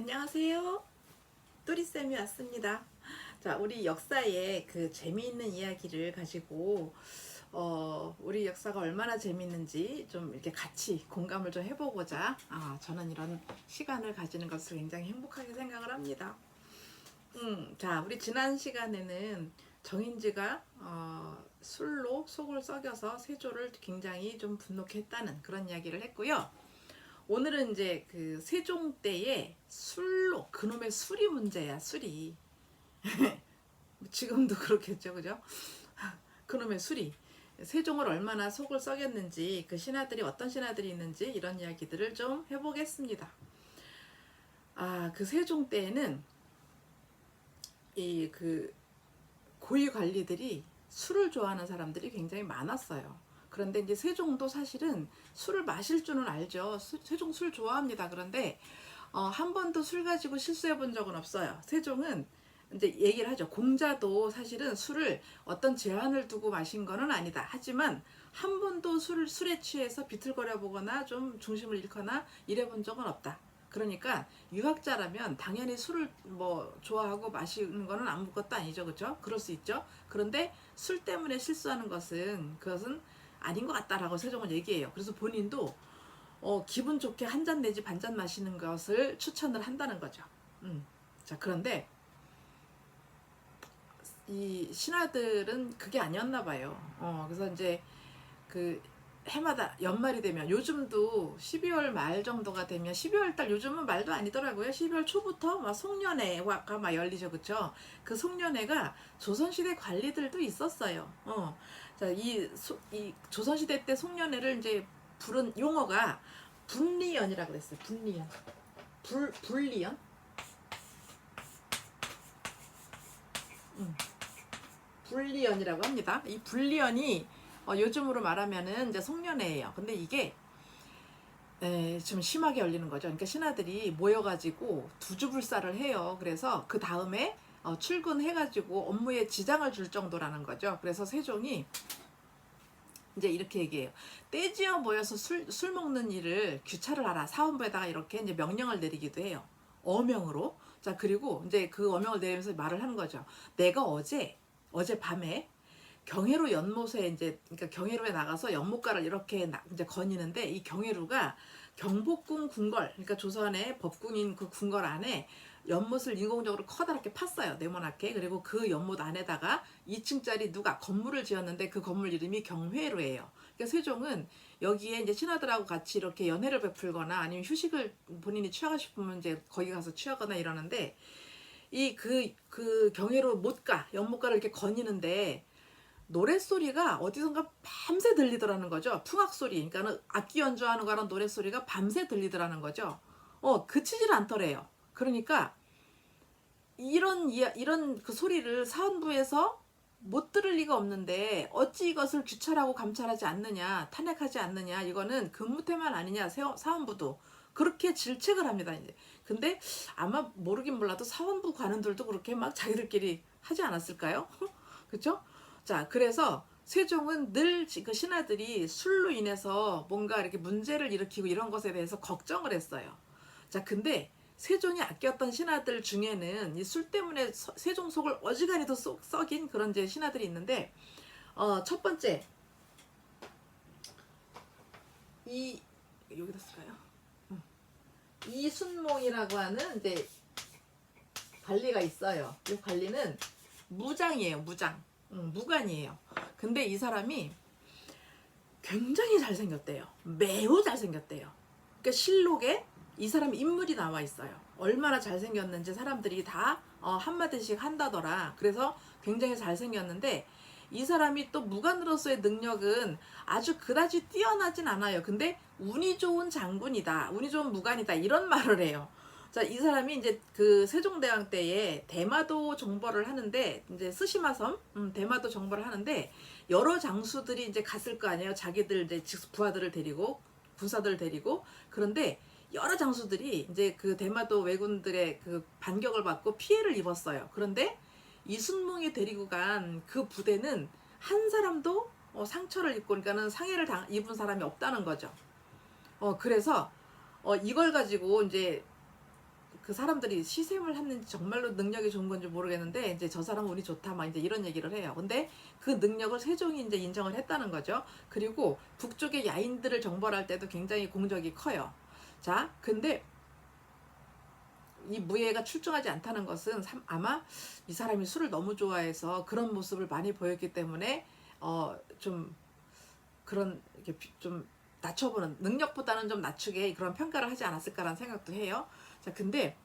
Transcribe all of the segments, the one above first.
안녕하세요. 또리쌤이 왔습니다. 자, 우리 역사의 그 재미있는 이야기를 가지고 우리 역사가 얼마나 재미있는지 좀 이렇게 같이 공감을 좀 해보고자 저는 이런 시간을 가지는 것을 굉장히 행복하게 생각을 합니다. 자, 우리 지난 시간에는 정인지가 술로 속을 썩여서 세조를 굉장히 좀 분노케 했다는 그런 이야기를 했고요. 오늘은 이제 그 세종 때의 술로 그놈의 술이 문제야. 술이 지금도 그렇겠죠, 그죠? 그놈의 술이 세종을 얼마나 속을 썩였는지, 그 신하들이 어떤 신하들이 있는지 이런 이야기들을 좀 해보겠습니다. 그 세종 때에는 이 그 고위 관리들이 술을 좋아하는 사람들이 굉장히 많았어요. 그런데 이제 세종도 사실은 술을 마실 줄은 알죠. 세종 술 좋아합니다. 그런데 한 번도 술 가지고 실수해 본 적은 없어요. 세종은 이제 얘기를 하죠. 공자도 사실은 술을 어떤 제한을 두고 마신 거는 아니다. 하지만 한 번도 술에 취해서 비틀거려 보거나 좀 중심을 잃거나 이래 본 적은 없다. 그러니까 유학자라면 당연히 술을 뭐 좋아하고 마시는 거는 아무것도 아니죠. 그렇죠? 그럴 수 있죠. 그런데 술 때문에 실수하는 그것은 아닌 것 같다라고 세종은 얘기해요. 그래서 본인도 기분 좋게 한 잔 내지 반 잔 마시는 것을 추천을 한다는 거죠. 자, 그런데 이 신하들은 그게 아니었나 봐요. 그래서 이제 그 해마다 연말이 되면 요즘도 12월 말 정도가 되면 12월 달 요즘은 말도 아니더라고요. 12월 초부터 막 송년회가 막 열리죠. 그쵸? 그 송년회가 조선시대 관리들도 있었어요. 자, 이 조선시대 때 송년회를 이제 부른 용어가 분리연이라고 그랬어요. 분리연. 분리연? 분리연이라고 합니다. 이 분리연이 요즘으로 말하면은 이제 송년회예요. 근데 이게 좀 심하게 열리는 거죠. 그러니까 신하들이 모여가지고 두주불사를 해요. 그래서 그 다음에 출근해가지고 업무에 지장을 줄 정도라는 거죠. 그래서 세종이 이제 이렇게 얘기해요. 떼지어 모여서 술 먹는 일을 규찰을 하라. 사원부에다가 이렇게 이제 명령을 내리기도 해요. 어명으로. 자, 그리고 이제 그 어명을 내리면서 말을 하는 거죠. 내가 어제 밤에 경회로 연못에 이제 그러니까 경회로에 나가서 연못가를 이렇게 이제 거니는데 이 경회로가 경복궁 궁궐 그러니까 조선의 법궁인 그 궁궐 안에 연못을 인공적으로 커다랗게 팠어요. 네모나게. 그리고 그 연못 안에다가 2층짜리 누가 건물을 지었는데 그 건물 이름이 경회로예요. 그러니까 세종은 여기에 이제 신하들하고 같이 이렇게 연회를 베풀거나 아니면 휴식을 본인이 취하고 싶으면 이제 거기 가서 취하거나 이러는데 이 그 경회로 못 가, 연못가를 이렇게 거니는데 노랫소리가 어디선가 밤새 들리더라는 거죠. 풍악소리. 그러니까 악기 연주하는 거랑 노랫소리가 밤새 들리더라는 거죠. 그치질 않더래요. 그러니까 이런 그 소리를 사원부에서 못 들을 리가 없는데 어찌 이것을 규찰하고 감찰하지 않느냐, 탄핵하지 않느냐, 이거는 근무태만 아니냐, 사원부도 그렇게 질책을 합니다. 이제. 근데 아마 모르긴 몰라도 사원부 관원들도 그렇게 막 자기들끼리 하지 않았을까요? 그렇죠? 자, 그래서 세종은 늘 그 신하들이 술로 인해서 뭔가 이렇게 문제를 일으키고 이런 것에 대해서 걱정을 했어요. 자, 근데 세종이 아꼈던 신하들 중에는 이 술 때문에 세종 속을 어지간히도 썩인 그런 이제 신하들이 있는데, 첫 번째, 여기다 쓸까요? 이순몽이라고 하는 이제 관리가 있어요. 이 관리는 무장이에요, 무장. 무관이에요. 근데 이 사람이 굉장히 잘생겼대요. 매우 잘생겼대요. 그러니까 실록에 이 사람 인물이 나와 있어요. 얼마나 잘생겼는지 사람들이 다 한마디씩 한다더라. 그래서 굉장히 잘생겼는데 이 사람이 또 무관으로서의 능력은 아주 그다지 뛰어나진 않아요. 근데 운이 좋은 장군이다. 운이 좋은 무관이다. 이런 말을 해요. 자, 이 사람이 이제 그 세종대왕 때에 대마도 정벌을 하는데 이제 스시마섬 대마도 정벌을 하는데 여러 장수들이 이제 갔을 거 아니에요. 자기들 이제 부하들을 데리고 군사들을 데리고. 그런데 여러 장수들이 이제 그 대마도 왜군들의 그 반격을 받고 피해를 입었어요. 그런데 이순몽이 데리고 간 그 부대는 한 사람도 상처를 입고 그러니까는 상해를 입은 사람이 없다는 거죠. 그래서 이걸 가지고 이제 그 사람들이 시샘을 했는지 정말로 능력이 좋은 건지 모르겠는데 이제 저 사람은 운이 좋다 막 이제 이런 얘기를 해요. 근데 그 능력을 세종이 이제 인정을 했다는 거죠. 그리고 북쪽의 야인들을 정벌할 때도 굉장히 공적이 커요. 자, 근데 이 무예가 출중하지 않다는 것은 아마 이 사람이 술을 너무 좋아해서 그런 모습을 많이 보였기 때문에 좀 그런 이렇게 좀 낮춰보는, 능력보다는 좀 낮추게 그런 평가를 하지 않았을까라는 생각도 해요. 자, 근데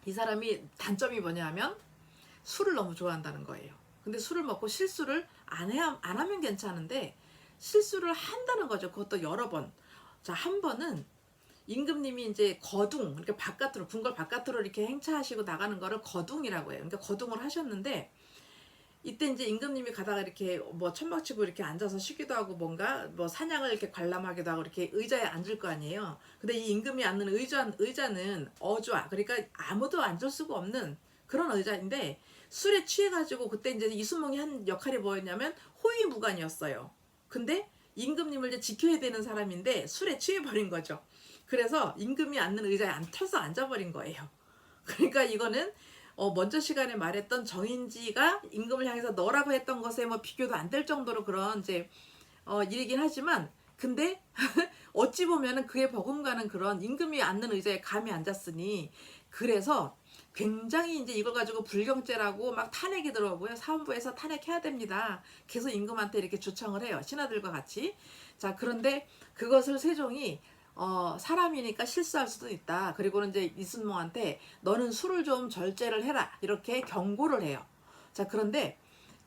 이 사람이 단점이 뭐냐면 술을 너무 좋아한다는 거예요. 근데 술을 먹고 실수를 안 하면 괜찮은데 실수를 한다는 거죠. 그것도 여러 번. 자, 한 번은 임금님이 이제 거둥, 그러니까 바깥으로, 궁궐 바깥으로 이렇게 행차하시고 나가는 거를 거둥이라고 해요. 그러니까 거둥을 하셨는데 이때 이제 임금님이 가다가 이렇게 뭐 천막치고 이렇게 앉아서 쉬기도 하고 뭔가 뭐 사냥을 이렇게 관람하기도 하고 이렇게 의자에 앉을 거 아니에요. 근데 이 임금이 앉는 의자는 어좌, 그러니까 아무도 앉을 수가 없는 그런 의자인데 술에 취해가지고 그때 이제 이순몽이 한 역할이 뭐였냐면 호위무관이었어요. 근데 임금님을 이제 지켜야 되는 사람인데 술에 취해버린 거죠. 그래서 임금이 앉는 의자에 앉혀서 앉아버린 거예요. 그러니까 이거는 먼저 시간에 말했던 정인지가 임금을 향해서 너라고 했던 것에 뭐 비교도 안 될 정도로 그런 이제 일이긴 하지만, 근데 어찌 보면은 그에 버금가는 그런 임금이 앉는 의자에 감히 앉았으니, 그래서 굉장히 이제 이걸 가지고 불경죄라고 막 탄핵이 들어오고요. 사헌부에서 탄핵해야 됩니다. 계속 임금한테 이렇게 주청을 해요. 신하들과 같이. 자, 그런데 그것을 세종이 사람이니까 실수할 수도 있다. 그리고는 이제 이순몽한테 너는 술을 좀 절제를 해라. 이렇게 경고를 해요. 자, 그런데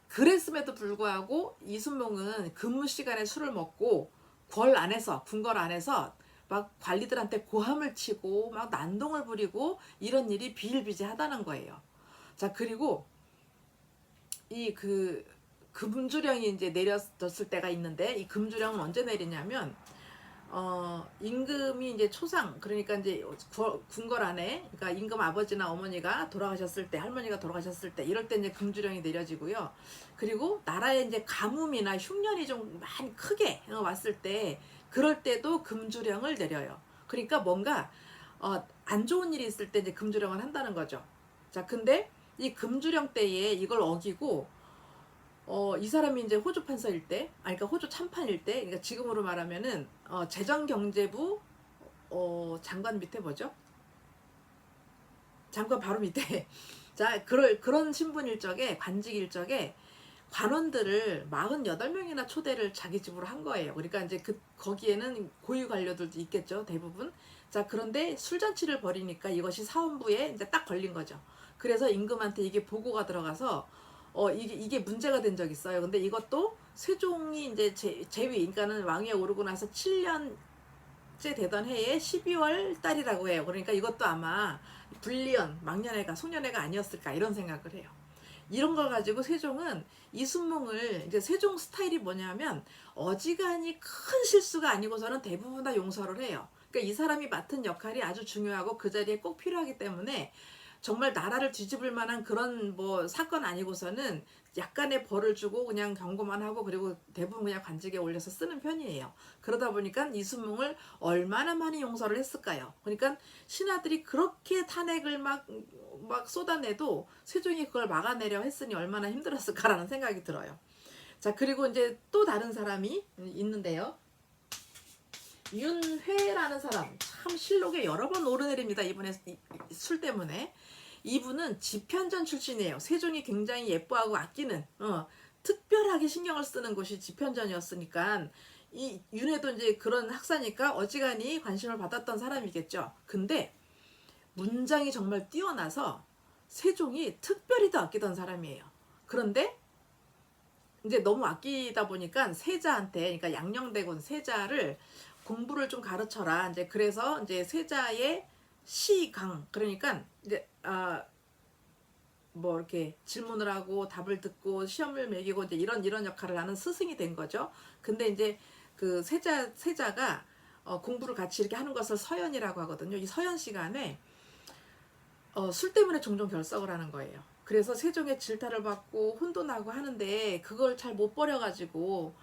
그랬음에도 불구하고 이순몽은 근무 시간에 술을 먹고 궁궐 안에서 막 관리들한테 고함을 치고 막 난동을 부리고 이런 일이 비일비재하다는 거예요. 자, 그리고 이 금주령이 이제 내려졌을 때가 있는데, 이 금주령은 언제 내리냐면 임금이 이제 초상, 그러니까 이제 궁궐 안에, 그러니까 임금 아버지나 어머니가 돌아가셨을 때, 할머니가 돌아가셨을 때, 이럴 때 이제 금주령이 내려지고요. 그리고 나라에 이제 가뭄이나 흉년이 좀 많이 크게 왔을 때, 그럴 때도 금주령을 내려요. 그러니까 뭔가 안 좋은 일이 있을 때 이제 금주령을 한다는 거죠. 자, 근데 이 금주령 때에 이걸 어기고 이 사람이 이제 호주 판서일 때, 그러니까 호주 참판일 때, 그러니까 지금으로 말하면은 재정경제부 장관 밑에 뭐죠? 장관 바로 밑에. 자, 그런 신분일 적에, 관직일 적에 관원들을 48명이나 초대를 자기 집으로 한 거예요. 그러니까 이제 거기에는 고위 관료들도 있겠죠, 대부분. 자, 그런데 술잔치를 벌이니까 이것이 사헌부에 이제 딱 걸린 거죠. 그래서 임금한테 이게 보고가 들어가서 이게 문제가 된 적 있어요. 근데 이것도 세종이 이제 제위, 그러니까는 왕위에 오르고 나서 7년째 되던 해에 12월 달이라고 해요. 그러니까 이것도 아마 불리연, 망년회가, 송년회가 아니었을까 이런 생각을 해요. 이런 걸 가지고 세종은 이순몽을, 이제 세종 스타일이 뭐냐면 어지간히 큰 실수가 아니고서는 대부분 다 용서를 해요. 그러니까 이 사람이 맡은 역할이 아주 중요하고 그 자리에 꼭 필요하기 때문에 정말 나라를 뒤집을 만한 그런 뭐 사건 아니고서는 약간의 벌을 주고 그냥 경고만 하고, 그리고 대부분 그냥 관직에 올려서 쓰는 편이에요. 그러다 보니까 이순몽을 얼마나 많이 용서를 했을까요? 그러니까 신하들이 그렇게 탄핵을 막 쏟아내도 세종이 그걸 막아내려 했으니 얼마나 힘들었을까라는 생각이 들어요. 자, 그리고 이제 또 다른 사람이 있는데요. 윤회라는 사람, 참 실록에 여러 번 오르내립니다. 이번에 술 때문에. 이분은 지편전 출신이에요. 세종이 굉장히 예뻐하고 아끼는 특별하게 신경을 쓰는 곳이 지편전이었으니까 이 윤회도 이제 그런 학사니까 어지간히 관심을 받았던 사람이겠죠. 근데 문장이 정말 뛰어나서 세종이 특별히 더 아끼던 사람이에요. 그런데 이제 너무 아끼다 보니까 세자한테, 그러니까 양녕대군 세자를 공부를 좀 가르쳐라. 이제 그래서 이제 세자의 시강, 그러니까 이제 뭐 이렇게 질문을 하고 답을 듣고 시험을 매기고 이제 이런 역할을 하는 스승이 된 거죠. 근데 이제 그 세자가 공부를 같이 이렇게 하는 것을 서연이라고 하거든요. 이 서연 시간에 술 때문에 종종 결석을 하는 거예요. 그래서 세종의 질타를 받고 혼돈하고 하는데 그걸 잘 못 버려가지고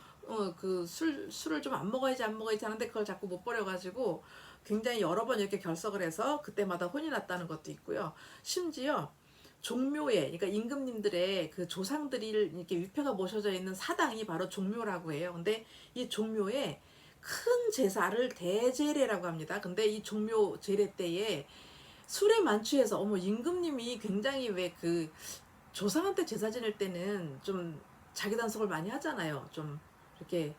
술을 좀 안 먹어야지 하는데 그걸 자꾸 못 버려가지고 굉장히 여러 번 이렇게 결석을 해서 그때마다 혼이 났다는 것도 있고요. 심지어 종묘에, 그러니까 임금님들의 그 조상들이 이렇게 위패가 모셔져 있는 사당이 바로 종묘라고 해요. 근데 이 종묘에 큰 제사를 대제례라고 합니다. 근데 이 종묘 제례 때에 술에 만취해서, 어머, 임금님이 굉장히 왜 그 조상한테 제사 지낼 때는 좀 자기 단속을 많이 하잖아요. 좀 이렇게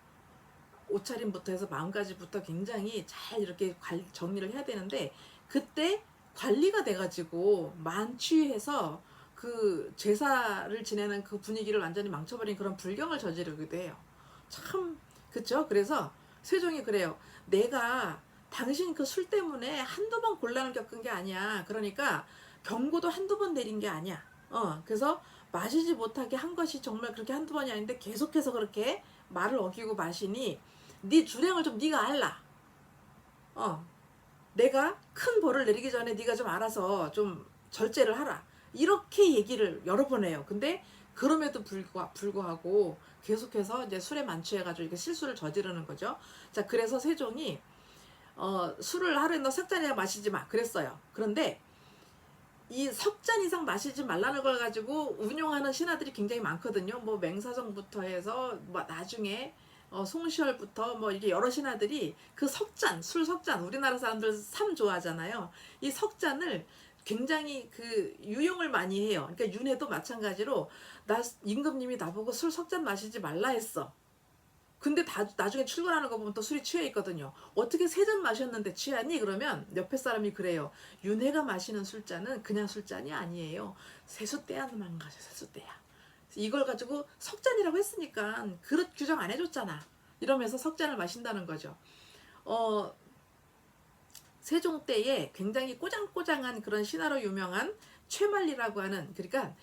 옷차림부터 해서 마음가짐부터 굉장히 잘 이렇게 정리를 해야 되는데, 그때 관리가 돼가지고 만취해서 그 제사를 지내는 그 분위기를 완전히 망쳐버린 그런 불경을 저지르기도 해요. 참, 그쵸? 그래서 세종이 그래요. 내가 당신 그 술 때문에 한두 번 곤란을 겪은 게 아니야. 그러니까 경고도 한두 번 내린 게 아니야. 그래서 마시지 못하게 한 것이 정말 그렇게 한두 번이 아닌데 계속해서 그렇게 말을 어기고 마시니 네 주량을 좀 네가 알라. 내가 큰 벌을 내리기 전에 네가 좀 알아서 좀 절제를 하라. 이렇게 얘기를 여러 번 해요. 근데 그럼에도 불구하고 계속해서 이제 술에 만취해가지고 이렇게 실수를 저지르는 거죠. 자, 그래서 세종이 술을 하루에 너 석 잔이나 마시지 마 그랬어요. 그런데 이 석 잔 이상 마시지 말라는 걸 가지고 운용하는 신하들이 굉장히 많거든요. 뭐 맹사정부터 해서 뭐 나중에 송시열부터 뭐 이게 여러 신하들이 그 석잔, 술 석잔, 우리나라 사람들 참 좋아하잖아요. 이 석잔을 굉장히 그 유용을 많이 해요. 그러니까 윤회도 마찬가지로 임금님이 나보고 술 석잔 마시지 말라 했어. 근데 나중에 출근하는 거 보면 또 술이 취해 있거든요. 어떻게 세 잔 마셨는데 취하니? 그러면 옆에 사람이 그래요. 윤회가 마시는 술잔은 그냥 술잔이 아니에요. 세숫대야만 가져, 세숫대야. 이걸 가지고 석잔이라고 했으니까 그릇 규정 안 해줬잖아. 이러면서 석잔을 마신다는 거죠. 세종 때에 굉장히 꼬장꼬장한 그런 신하로 유명한 최만리라고 하는, 그러니까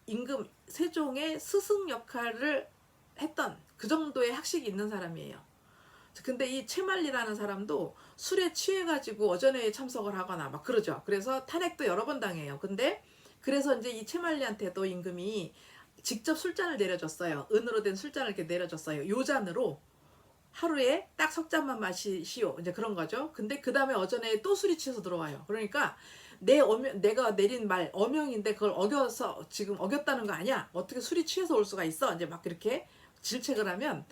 임금 세종의 스승 역할을 했던 그 정도의 학식이 있는 사람이에요. 근데 이 최만리라는 사람도 술에 취해가지고 어전회에 참석을 하거나 막 그러죠. 그래서 탄핵도 여러 번 당해요. 근데 그래서 이제 이 최만리한테도 임금이 직접 술잔을 내려줬어요. 은으로 된 술잔을 이렇게 내려줬어요. 요 잔으로 하루에 딱 석 잔만 마시시오. 이제 그런 거죠. 근데 그 다음에 어전회에 또 술이 취해서 들어와요. 그러니까 내가 내린 말 어명인데 그걸 어겨서 지금 어겼다는 거 아니야? 어떻게 술이 취해서 올 수가 있어? 이제 막 이렇게 질책을 하면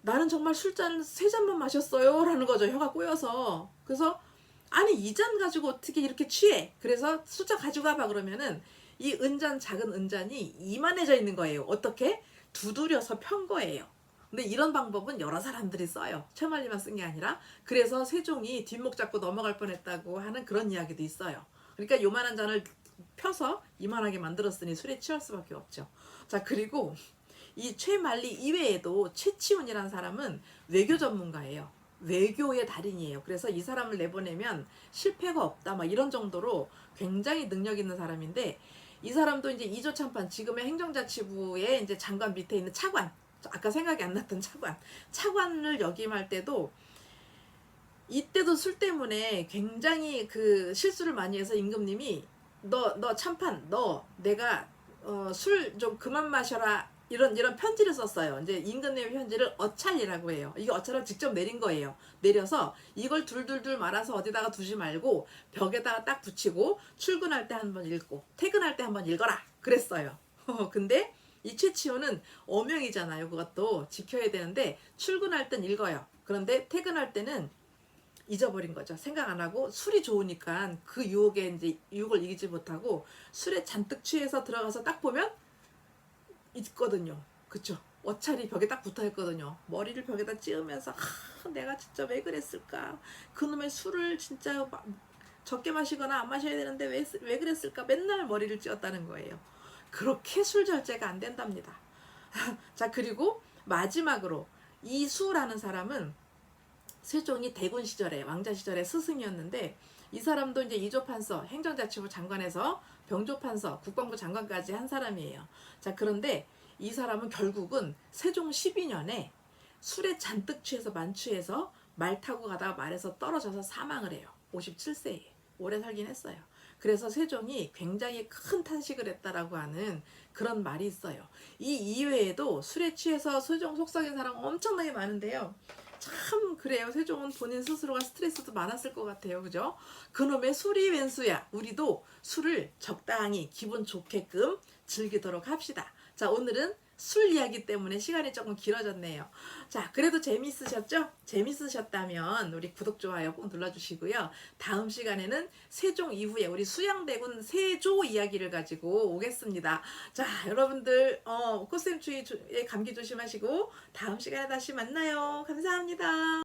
나는 정말 술잔 세 잔만 마셨어요 라는 거죠. 혀가 꼬여서. 그래서 아니 이 잔 가지고 어떻게 이렇게 취해? 그래서 숫자 가지고 와봐 그러면은 이 은잔, 작은 은잔이 이만해져 있는 거예요. 어떻게? 두드려서 편 거예요. 근데 이런 방법은 여러 사람들이 써요. 최만리만 쓴 게 아니라. 그래서 세종이 뒷목 잡고 넘어갈 뻔했다고 하는 그런 이야기도 있어요. 그러니까 요만한 잔을 펴서 이만하게 만들었으니 술에 취할 수밖에 없죠. 자, 그리고 이 최만리 이외에도 최치훈이라는 사람은 외교 전문가예요. 외교의 달인이에요. 그래서 이 사람을 내보내면 실패가 없다 막 이런 정도로 굉장히 능력 있는 사람인데, 이 사람도 이제 이조참판, 지금의 행정자치부의 이제 장관 밑에 있는 차관, 아까 생각이 안 났던 차관을 역임할 때도 이때도 술 때문에 굉장히 그 실수를 많이 해서 임금님이 너 참판, 내가 술 좀 그만 마셔라 이런 편지를 썼어요. 이제 임금님의 편지를 어찰이라고 해요. 이게 어찰을 직접 내린 거예요. 내려서 이걸 둘둘둘 말아서 어디다가 두지 말고 벽에다가 딱 붙이고 출근할 때 한 번 읽고 퇴근할 때 한 번 읽어라 그랬어요. 근데 이 최치호는 어명이잖아요. 그것도 지켜야 되는데 출근할 땐 읽어요. 그런데 퇴근할 때는 잊어버린 거죠. 생각 안 하고 술이 좋으니까 그 유혹을 이기지 못하고 술에 잔뜩 취해서 들어가서 딱 보면 있거든요. 그쵸? 어찰이 벽에 딱 붙어 있거든요. 머리를 벽에다 찌으면서 내가 진짜 왜 그랬을까? 그놈의 술을 진짜 적게 마시거나 안 마셔야 되는데 왜 그랬을까? 맨날 머리를 찌었다는 거예요. 그렇게 술 절제가 안 된답니다. 자, 그리고 마지막으로 이수라는 사람은 세종이 대군 시절에, 왕자 시절에 스승이었는데, 이 사람도 이제 이조판서, 행정자치부 장관에서 병조판서, 국방부 장관까지 한 사람이에요. 자, 그런데 이 사람은 결국은 세종 12년에 술에 잔뜩 취해서 만취해서 말 타고 가다가 말에서 떨어져서 사망을 해요. 57세에. 오래 살긴 했어요. 그래서 세종이 굉장히 큰 탄식을 했다라고 하는 그런 말이 있어요. 이 이외에도 술에 취해서 세종 속썩인 사람 엄청나게 많은데요. 참 그래요. 세종은 본인 스스로가 스트레스도 많았을 것 같아요. 그죠? 그놈의 술이 웬수야. 우리도 술을 적당히 기분 좋게끔 즐기도록 합시다. 자, 오늘은 술 이야기 때문에 시간이 조금 길어졌네요. 자, 그래도 재미있으셨죠? 재미있으셨다면 우리 구독, 좋아요 꼭 눌러주시고요. 다음 시간에는 세종 이후에 우리 수양대군 세조 이야기를 가지고 오겠습니다. 자, 여러분들 꽃샘추위에 감기 조심하시고 다음 시간에 다시 만나요. 감사합니다.